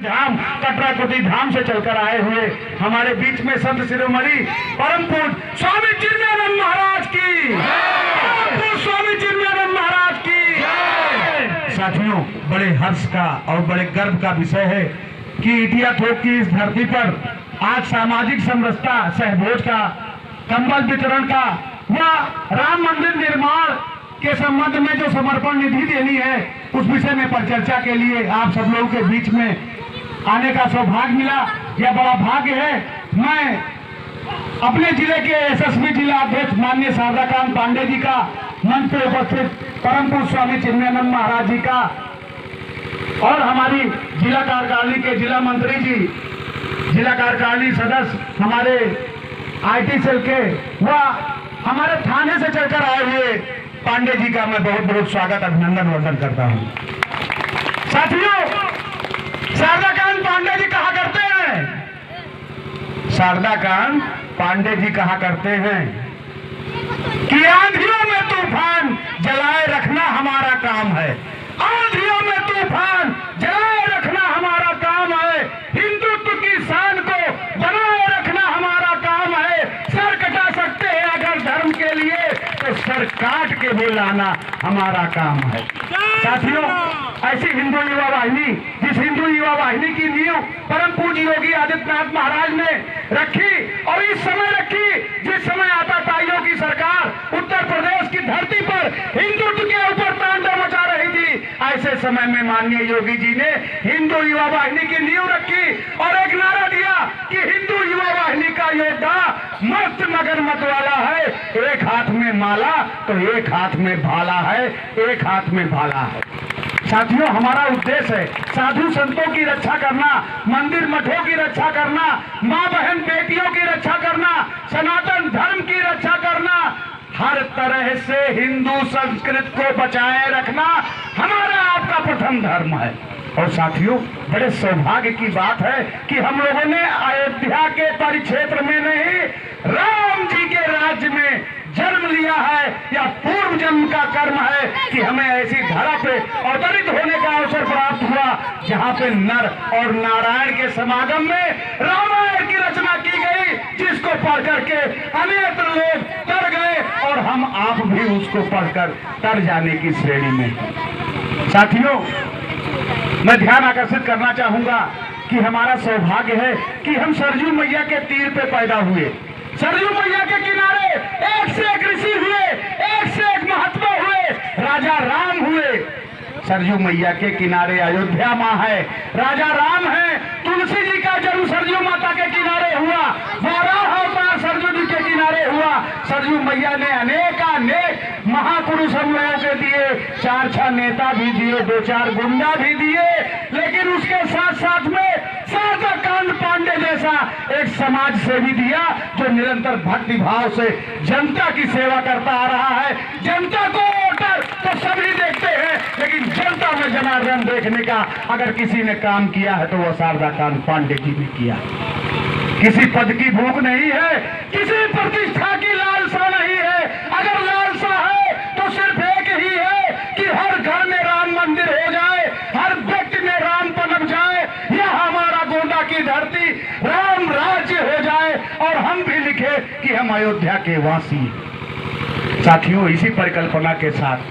धाम कटराकोटी धाम से चलकर आए हुए हमारे बीच में संत शिरोमणि परम पूज्य स्वामी चिन्मयानंद महाराज की, स्वामी चिन्मयानंद महाराज की। साथियों, बड़े हर्ष का और बड़े गर्व का विषय है कि इटिया थोक की इस धरती पर आज सामाजिक समरसता सहभोज का, कंबल वितरण का व राम मंदिर निर्माण के संबंध में जो समर्पण निधि देनी है उस विषय में परिचर्चा के लिए आप सब लोगों के बीच में आने का सौभाग्य मिला। यह बड़ा भाग्य है। मैं अपने जिले के यशस्वी जिला अध्यक्ष माननीय शारदाकांत पांडे जी का, मंच पर उपस्थित परम पूज्य स्वामी चिन्मयानंद महाराज जी का और हमारी जिला कार्यकारिणी के जिला मंत्री जी, जिला कार्यकारिणी सदस्य, हमारे IT सेल के व हमारे थाने से चलकर आए हुए पांडे जी का मैं बहुत बहुत स्वागत, अभिनंदन वंदन करता हूं। साथियों, शारदाकांत पांडे जी कहा करते हैं, शारदाकांत पांडे जी कहा करते हैं कि आंधियों में तूफान जलाए रखना हमारा काम है, आंधियों में तूफान जलाए रखना हमारा काम है, हिंदुत्व की शान को बनाए रखना हमारा काम है, सर कटा सकते हैं अगर धर्म के लिए तो सर काट के बुलाना हमारा काम है। साथियों, ऐसी हिंदू युवा वाहिनी, जिस हिंदू युवा वाहिनी की नींव परम पूज्य योगी आदित्यनाथ महाराज ने रखी और इस समय रखी जिस समय आताताइयों की सरकार उत्तर प्रदेश की धरती पर हिंदुत्व के ऊपर तांडव मचा रही थी, ऐसे समय में माननीय योगी जी ने हिंदू युवा वाहिनी की नींव रखी और एक नारा दिया कि हिंदू युवा वाहिनी का योद्धा मस्त मगन मत वाला है, एक हाथ में माला तो एक हाथ में भाला है, एक हाथ में भाला है। साथियों, हमारा उद्देश्य है साधु संतों की रक्षा करना, मंदिर मठों की रक्षा करना, माँ बहन बेटियों की रक्षा करना, सनातन धर्म की रक्षा करना, हर तरह से हिंदू संस्कृति को बचाए रखना हमारा आपका प्रथम धर्म है। और साथियों, बड़े सौभाग्य की बात है कि हम लोगों ने अयोध्या के परिक्षेत्र में नहीं, राम जी के राज्य में जन्म लिया है। या पूर्व जन्म का कर्म है कि हमें ऐसी धरा पे अवतरित होने का अवसर प्राप्त हुआ जहाँ पे नर और नारायण के समागम में रामायण की रचना की गई, जिसको पढ़ करके अनेक लोग तर गए और हम आप भी उसको पढ़कर तर जाने की श्रेणी में। साथियों, मैं ध्यान आकर्षित करना चाहूंगा कि हमारा सौभाग्य है कि हम सरजू मैया के तीर पे पैदा हुए, सरजू मैया के किनारे एक से एक ऋषि हुए, एक से एक महात्मा हुए, राजा राम हुए। सरजू मैया के किनारे अयोध्या माँ है, राजा राम है, तुलसी जी का जन्म सरजू माता के किनारे हुआ, वाराह अवतार सरजू जी के किनारे हुआ। सरजू मैया ने अनेक महापुरुष हम लोगों के दिए, 4-6 नेता भी दिए, 2-4 गुंडा भी दिए, लेकिन उसके साथ साथ में शारदाकांत पांडे जैसा एक समाज सेवी दिया जो निरंतर भक्ति भाव से जनता की सेवा करता आ रहा है। जनता को वोटर तो सभी देखते हैं, लेकिन जनता में जनार्दन देखने का अगर किसी ने काम किया है तो वह शारदाकांत पांडे जी ने किया। किसी पद की भूख नहीं है, किसी प्रतिष्ठा की लालसा नहीं है, अगर लालसा है तो सिर्फ एक ही है कि हर घर में राम मंदिर हो जाए, हर व्यक्ति में राम पनप जाए, यह हमारा गोंडा की धरती राम राज्य हो जाए और हम भी लिखे कि हम अयोध्या के वासी। साथियों, इसी परिकल्पना के साथ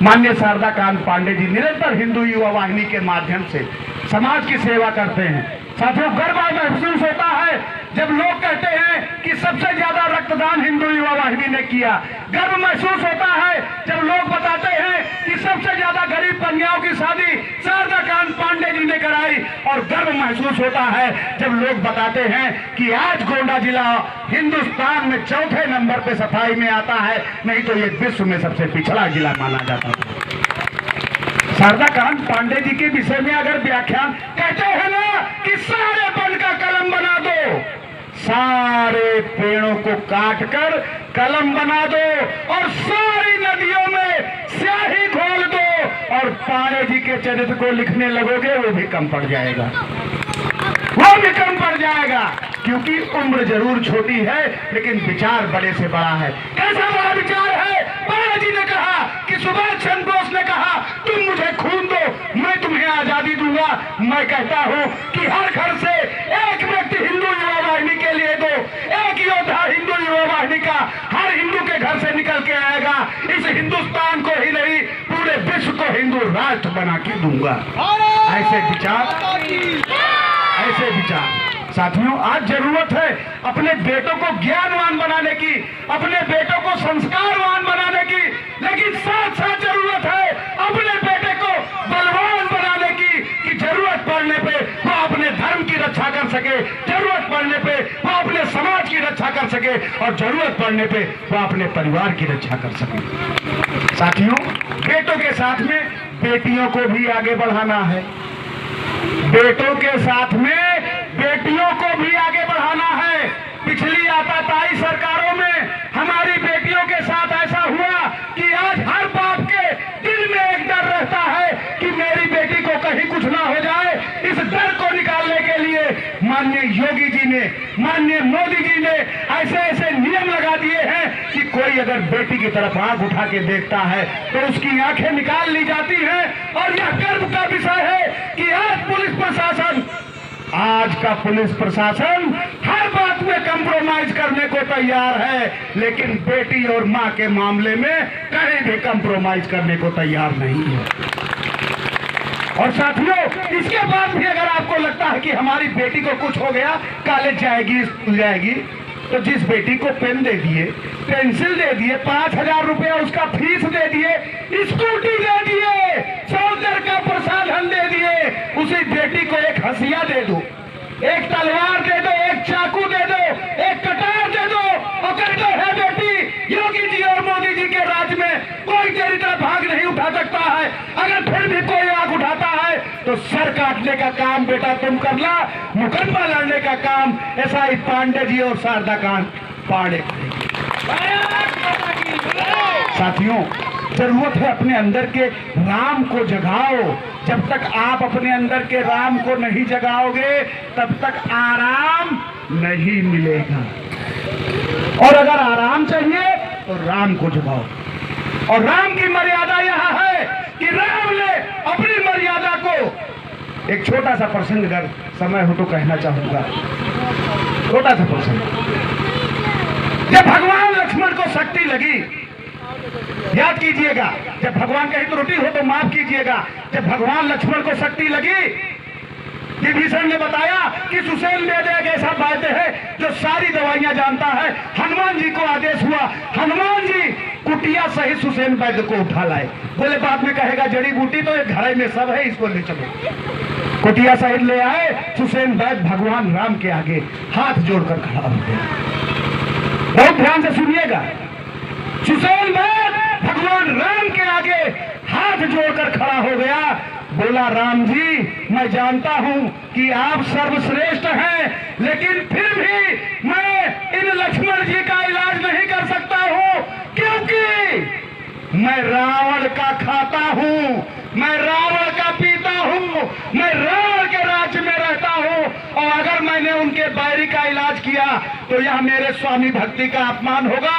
माननीय शारदाकांत पांडे जी निरंतर हिंदू युवा वाहिनी के माध्यम से समाज की सेवा करते हैं। साथियों, गर्व महसूस होता है जब लोग कहते हैं कि सबसे ज्यादा रक्तदान हिंदू युवा वाहिनी ने किया। गर्व महसूस होता है जब लोग बताते हैं कि सबसे ज्यादा गरीब कन्याओं की शादी शारदाकांत पांडे जी ने कराई। और गर्व महसूस होता है जब लोग बताते हैं कि आज गोंडा जिला हिंदुस्तान में 4थे नंबर पे सफाई में आता है, नहीं तो ये विश्व में सबसे पिछड़ा जिला माना जाता था। शारदाकांत पांडे जी के विषय में अगर व्याख्यान कहते हैं ना कि सारे वन का कलम बना दो, सारे पेड़ों को काट कर कलम बना दो और सारी नदियों में स्याही घोल दो और पांडे जी के चरित्र को लिखने लगोगे, वो भी कम पड़ जाएगा, वो भी कम पड़ जाएगा, क्योंकि उम्र जरूर छोटी है लेकिन विचार बड़े से बड़ा है। कैसा बड़ा विचार है? पांडे जी ने कहा कि सुभाष चंद्र बोस ने कहा तुम मुझे खून दो, मैं तुम्हें आजादी दूंगा। मैं कहता हूं कि हर घर से एक व्यक्ति हिंदू युवा वाहिनी के लिए दो, एक योद्धा हिंदू युवा वाहिनी का हर हिंदू के घर से निकल के आएगा। इस हिंदुस्तान को ही नहीं, पूरे विश्व को हिंदू राष्ट्र बना के दूंगा। ऐसे विचार साथियों, आज जरूरत है अपने बेटों को ज्ञानवान बनाने की, अपने बेटों को संस्कारवान बनाने की, लेकिन साथ साथ जरूरत है अपने बेटे को बलवान बनाने की कि जरूरत पड़ने पे वो अपने धर्म की रक्षा कर सके, जरूरत पड़ने पे वो अपने समाज की रक्षा कर सके और जरूरत पड़ने पे वो अपने परिवार की रक्षा कर सके। साथियों, बेटों के साथ में बेटियों को भी आगे बढ़ाना है, बेटों के साथ में बेटियों को भी आगे बढ़ाना है। पिछली आताताई सरकारों में हमारी बेटियों के साथ ऐसा हुआ कि आज हर बाप के दिल में एक डर रहता है कि मेरी बेटी को कहीं कुछ ना हो जाए। इस डर को निकालने के लिए माननीय योगी जी ने, माननीय मोदी जी ने ऐसे ऐसे नियम लगा दिए हैं कि कोई अगर बेटी की तरफ आंख उठा के देखता है तो उसकी आंखें निकाल ली जाती हैं। और यह गर्व का विषय है कि आज का पुलिस प्रशासन हर बात में कंप्रोमाइज करने को तैयार है, लेकिन बेटी और मां के मामले में कहीं भी कंप्रोमाइज करने को तैयार नहीं है। और साथियों, इसके बाद भी अगर आपको लगता है कि हमारी बेटी को कुछ हो गया, कॉलेज जाएगी, स्कूल जाएगी, तो जिस बेटी को पेन दे दिए, पेंसिल दे दिए, 5,000 रुपया उसका फीस दे दिए, स्कूटी दे दिए, सौंदर्य का प्रसाधन दे दिए, उसी बेटी को एक हंसिया दे दो, एक तलवार दे दो, एक चाकू दे दो, एक कटार दे दो और कह दो है बेटी, योगी जी और मोदी जी के राज में कोई तेरी तरह भाग नहीं उठा सकता है। अगर फिर भी कोई आग उठाता है तो सर काटने का काम बेटा तुम करना, मुकदमा लड़ने का काम एसआई पांडे जी और शारदा कांड पाड़े। साथियों, जरूरत है अपने अंदर के राम को जगाओ। जब तक आप अपने अंदर के राम को नहीं जगाओगे तब तक आराम नहीं मिलेगा। और अगर आराम चाहिए तो राम को जगाओ। और राम की मर्यादा यह है कि राम ने अपनी मर्यादा को, एक छोटा सा प्रसंग अगर समय हो तो कहना चाहूंगा, छोटा सा प्रसंग। जब भगवान लक्ष्मण को शक्ति लगी, याद कीजिएगा, जब भगवान कहीं त्रुटि हो तो माफ कीजिएगा, जब भगवान लक्ष्मण को शक्ति लगी, विभीषण ने बताया कि सुसेन वेद एक ऐसा वैद्य है जो सारी दवाइयां जानता है। हनुमान जी को आदेश हुआ, हनुमान जी कुटिया सहित सुसेन वैद्य को उठा लाए। बोले बाद में कहेगा जड़ी बूटी तो एक घर में सब है, इसको ले चलो। कुटिया सहित ले आए, सुसेन वैद्य भगवान राम के आगे हाथ जोड़कर खड़ा हो गया। बहुत ध्यान से सुनिएगा, सुसेन वैद्य भगवान राम के आगे हाथ जोड़कर खड़ा हो गया। बोला राम जी, मैं जानता हूं कि आप सर्वश्रेष्ठ हैं, लेकिन फिर भी मैं इन लक्ष्मण जी का इलाज नहीं कर सकता हूं, क्योंकि मैं रावण का खाता हूं, मैं रावण का पीता हूं, मैं रावण के राज्य में रहता हूं। और अगर मैंने उनके बैरी का इलाज किया तो यह मेरे स्वामी भक्ति का अपमान होगा।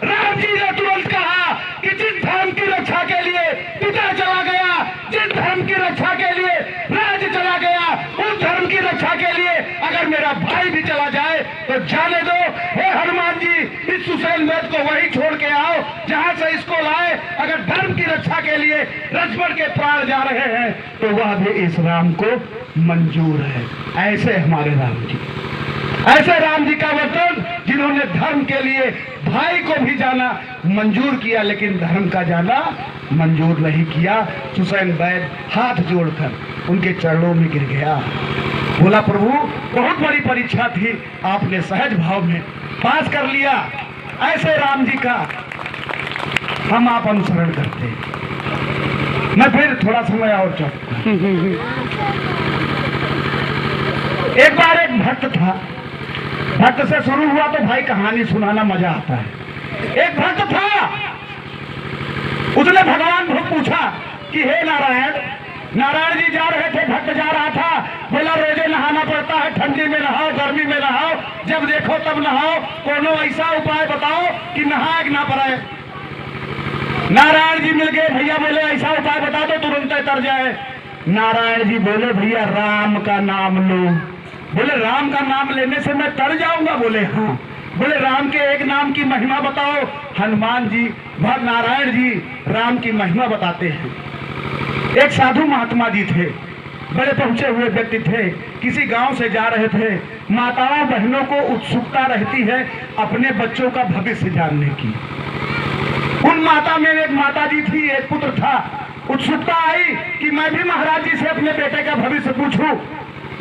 राम जी ने तुरंत कहा कि जिस धर्म की रक्षा के लिए पिता चला गया, जिस धर्म की रक्षा के लिए राज्य चला गया, उस धर्म की रक्षा के लिए अगर मेरा भाई भी चला जाए तो जाने दो। हे हनुमान जी, इस सुसेन वैद्य को वही छोड़ के आओ जहां से इसको लाए। अगर धर्म की रक्षा के लिए लक्ष्मण के प्राण जा रहे हैं तो वह भी इस राम को मंजूर है। ऐसे हमारे राम जी, ऐसे राम जी का वचन जिन्होंने धर्म के लिए भाई को भी जाना मंजूर किया, लेकिन धर्म का जाना मंजूर नहीं किया। सुसेन वैद्य हाथ जोड़कर उनके चरणों में गिर गया। बोला प्रभु, बहुत बड़ी परीक्षा थी, आपने सहज भाव में पास कर लिया। ऐसे राम जी का हम आप अनुसरण करते। मैं फिर थोड़ा समय और चाहूंगा। एक बार एक भक्त था, भक्त से शुरू हुआ तो भाई कहानी सुनाना मजा आता है। एक भक्त था, उसने भगवान को पूछा कि हे नारायण, नारायण जी जा रहे थे, भक्त जा रहा था, बोला रोजे नहाना पड़ता है, ठंडी में नहाओ, गर्मी में नहाओ, जब देखो तब नहाओ, कोनो ऐसा उपाय बताओ कि नहाए ना पड़े। नारायण जी मिल गए, भैया बोले ऐसा उपाय बता दो तुरंत तर जाए। नारायण जी बोले भैया राम का नाम लो। बोले राम का नाम लेने से मैं तर जाऊंगा? बोले हाँ। बोले राम के एक नाम की महिमा बताओ। हनुमान जी भगवान नारायण जी राम की महिमा बताते हैं। एक साधु महात्मा जी थे, बड़े पहुंचे हुए व्यक्ति थे, किसी गांव से जा रहे थे। माताओं बहनों को उत्सुकता रहती है अपने बच्चों का भविष्य जानने की। उन माता में एक माता जी थी, एक पुत्र था। उत्सुकता आई कि मैं भी महाराज जी से अपने बेटे का भविष्य पूछूं।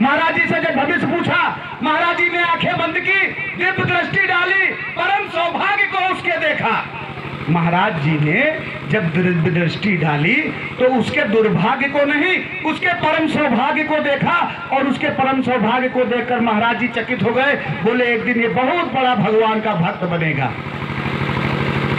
महाराज जी से जब भविष्य पूछा, महाराज जी ने आंखें बंद की, दिव्य दृष्टि डाली, परम सौभाग्य को उसके देखा। महाराज जी ने जब दिव्य दृष्टि डाली तो उसके दुर्भाग्य को नहीं, उसके परम सौभाग्य को देखा। और उसके परम सौभाग्य को देखकर महाराज जी चकित हो गए। बोले एक दिन ये बहुत बड़ा भगवान का भक्त बनेगा।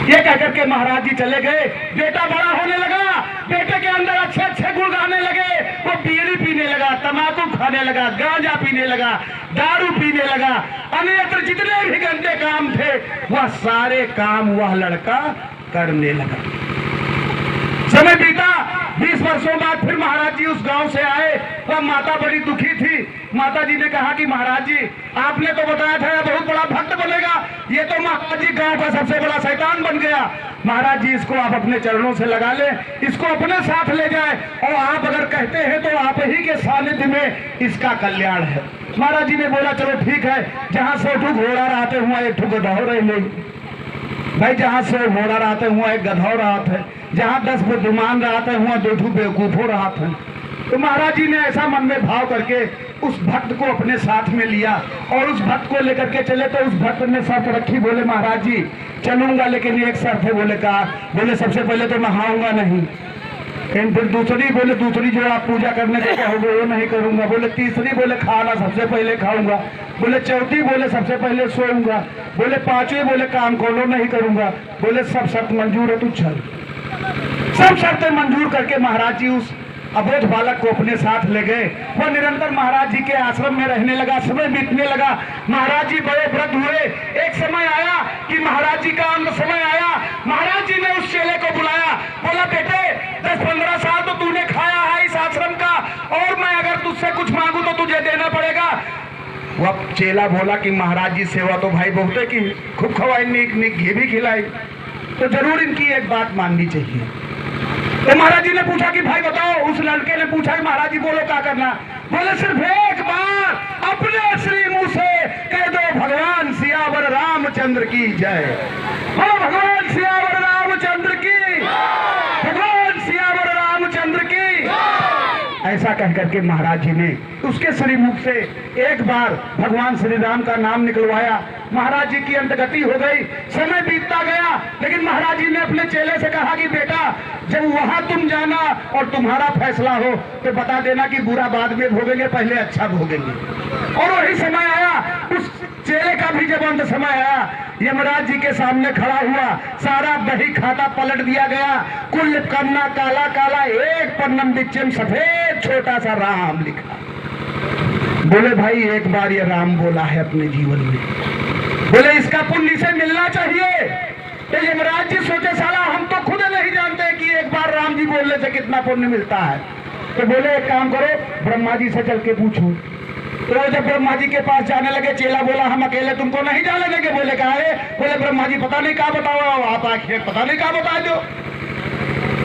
ये कहकर के महाराज जी चले गए। बेटा बड़ा होने लगा, बेटे के अंदर अच्छे अच्छे गुण गाने लगे। वो बीड़ी पीने लगा, तंबाकू खाने लगा, गांजा पीने लगा, दारू पीने लगा, अन्यत्र जितने भी गंदे काम थे वह सारे काम वह लड़का करने लगा। समय बीता, 20 वर्षों बाद फिर महाराज जी उस गांव से आए। वह माता बड़ी दुखी थी। माता जी ने कहा कि महाराज जी आपने तो बताया था यह बहुत बड़ा भक्त बनेगा, ये तो महाराज जी गांव का सबसे बड़ा शैतान बन गया। महाराज जी इसको आप अपने चरणों से लगा ले, इसको अपने साथ ले जाए, और आप अगर कहते हैं तो आप ही के सानिध्य में इसका कल्याण है। महाराज जी ने बोला चलो ठीक है, जहाँ 100 घोड़ा रहते हुआ एक गधौ रह ले भाई, जहाँ 100 घोड़ा रहते हुआ एक गधौ राहत है, जहाँ 10 बुद्धिमान रहते हुआ 2 बेवकूफों राहत है। तो महाराज जी ने ऐसा मन में भाव करके उस भक्त को अपने साथ में लिया और उस भक्त को लेकर के चले। तो उस भक्त ने शर्त रखी, बोले महाराज जी चलूंगा लेकिन एक शर्त है। बोले कहा? बोले सबसे पहले तो नहाऊंगा नहीं, फिर दूसरी, बोले दूसरी जो आप पूजा करने को कहोगे वो नहीं करूंगा। बोले तीसरी, बोले खाना सबसे पहले खाऊंगा। बोले चौथी, बोले सबसे पहले सोऊंगा। बोले पांचवी, बोले काम खोलो नहीं करूंगा। बोले सब शर्त मंजूर है तू चल। सब शर्तें मंजूर करके महाराज जी उस अबोध बालक को अपने साथ ले गए। वह निरंतर महाराज जी के आश्रम में रहने लगा। समय बीतने लगा, महाराज जी बड़े वृद्ध हुए। एक समय आया कि महाराज जी का अंत समय आया। महाराज जी ने उस चेले को बुलाया, बोला बेटे 10-15 साल तो तूने खाया है इस आश्रम का, और मैं अगर तुझसे कुछ मांगू तो तुझे देना पड़ेगा। वह चेला बोला कि महाराज जी सेवा तो भाई बहुते की, खूब खवाई, नीक नीक घी भी खिलाई, तो जरूर इनकी एक बात माननी चाहिए। तो महाराज जी ने पूछा कि भाई बताओ। उस लड़के ने पूछा कि महाराज जी बोलो क्या करना। बोले सिर्फ एक बार अपने श्री मुंह से कह दो भगवान सियावर रामचंद्र की जय। हो भगवान सियावर रामचंद्र की, भगवान सियावर रामचंद्र की। ऐसा कह करके महाराज जी ने उसके श्री मुख से एक बार भगवान श्री राम का नाम निकलवाया। महाराज जी की अंतगति हो गई। समय बीतता गया, लेकिन महाराज जी ने अपने चेले से कहा कि बेटा जब वहां तुम जाना और तुम्हारा फैसला हो तो बता देना कि बुरा बाद में भोगेंगे, पहले अच्छा भोगेंगे। और वही समय आया, उस चेले का भी जब अंत समय आया, यमराज जी के सामने खड़ा हुआ, सारा बही खाता पलट दिया गया। कुल करना काला काला, एक पन्नम बिच्चम सफेद छोटा सा राम लिखा। बोले भाई एक बार ये राम बोला है अपने जीवन में, बोले इसका पुण्य से मिलना चाहिए। तो यमराज जी सोचे साला हम तो खुद नहीं जानते कि एक बार राम जी बोलने से कितना पुण्य मिलता है। तो बोले एक काम करो, ब्रह्मा जी से चल के पूछो। तो जब ब्रह्मा जी के पास जाने लगे, चेला बोला हम अकेले तुमको नहीं जाने देंगे। बोले कहा है? बोले ब्रह्मा जी पता नहीं कहा बताओ, आप आखिर पता नहीं कहा बता दो।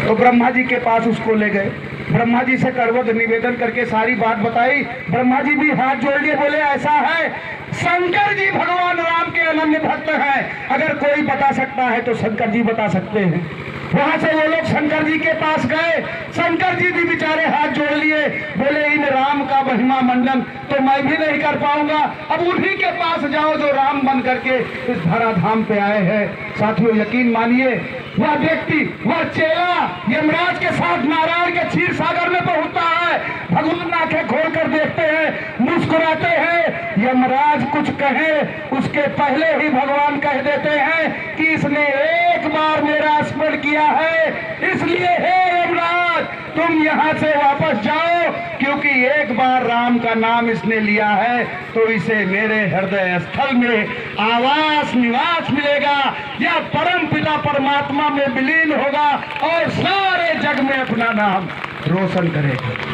तो ब्रह्मा जी के पास उसको ले गए। ब्रह्मा जी से करवत निवेदन करके सारी बात बताई। ब्रह्मा जी भी हाथ जोड़ लिए, बोले ऐसा है शंकर जी भगवान राम के अनन्य भक्त हैं, अगर कोई बता सकता है तो शंकर जी बता सकते हैं। वहां से वो लोग शंकर जी के पास गए। शंकर जी भी बेचारे हाथ जोड़ लिए, बोले इन राम का महिमा मंडन तो मैं भी नहीं कर पाऊंगा, अब उन्हीं के पास जाओ जो राम बन करके इस धराधाम पे आए हैं। साथियों यकीन मानिए, वह व्यक्ति, वह चेला यमराज के साथ नारायण के क्षीर सागर में पहुंचता है। भगवान आंखें खोल कर देखते हैं, मुस्कुराते हैं। यमराज कुछ कहे उसके पहले ही भगवान कह देते हैं कि इसने एक बार मेरा स्मरण किया है, इसलिए हे यमराज तुम यहाँ से वापस जाओ, क्यों क्योंकि एक बार राम का नाम इसने लिया है तो इसे मेरे हृदय स्थल में आवास निवास मिलेगा, या परम पिता परमात्मा में विलीन होगा और सारे जग में अपना नाम रोशन करेगा।